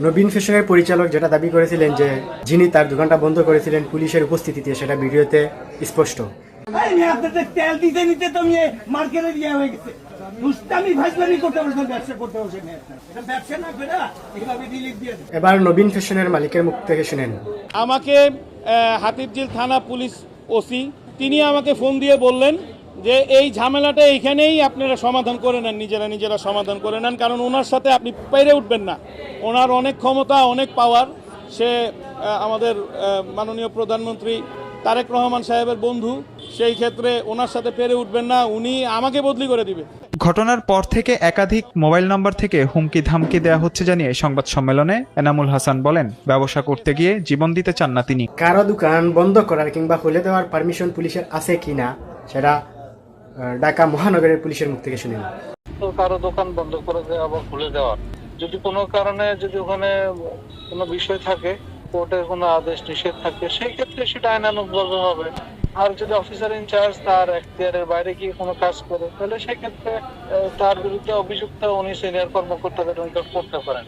নবীন ফ্যাশনের পরিচালক যেটা দাবি করেছিলেন যে যিনি তার দোকানটা বন্ধ করেছিলেন পুলিশের উপস্থিতিতে, সেটা ভিডিওতে স্পষ্ট। তেল দিতে নিতে তো মার্কেটে দিয়ে হয়ে গেছে। এবার নবীন ফ্যাশনের মালিকের মুখ থেকে শুনেন। আমাকে হাতিরঝিল থানা পুলিশ ওসি তিনি আমাকে ফোন দিয়ে বললেন যে এই ঝামেলাটা এইখানেই আপনারা সমাধান করে নেন, নিজেরা সমাধান করে নেন, কারণ ওনার সাথে আপনি পেরে উঠবেন না। ওনার অনেক ক্ষমতা, অনেক পাওয়ার। সে আমাদের মাননীয় প্রধানমন্ত্রী তারেক রহমান সাহেবের বন্ধু, সেই ক্ষেত্রে ওনার সাথে পেরে উঠবেন না, উনি আমাকে বদলি করে দিবে। ঘটনার পর থেকে একাধিক মোবাইল নম্বর থেকে হুমকি ধামকি দেওয়া হচ্ছে জানিয়ে সংবাদ সম্মেলনে এনামুল হাসান বলেন, ব্যবসা করতে গিয়ে জীবন দিতে চান না তিনি। কারো দোকান বন্ধ করার কিংবা খুলে দেওয়ার পারমিশন পুলিশের আছে কিনা সেটা ঢাকা মহানগরের পুলিশের মুখ থেকে শুনেন। তো কারো দোকান বন্ধ করে দেওয়া বা খুলে দেওয়া, যদি কোনো কারণে যদি ওখানে কোনো বিষয় থাকে, কোর্টের কোনো আদেশ নিষেধ থাকে, সেই ক্ষেত্রে সেটা আইনানুগভাবে হবে। আর যদি অফিসার ইনচার্জ তার এখতিয়ারের বাইরে গিয়ে কোনো কাজ করে, তাহলে সেক্ষেত্রে তার বিরুদ্ধে অভিযুক্ত উনি সিনিয়র কর্মকর্তাদের নিকট করতে পারেন।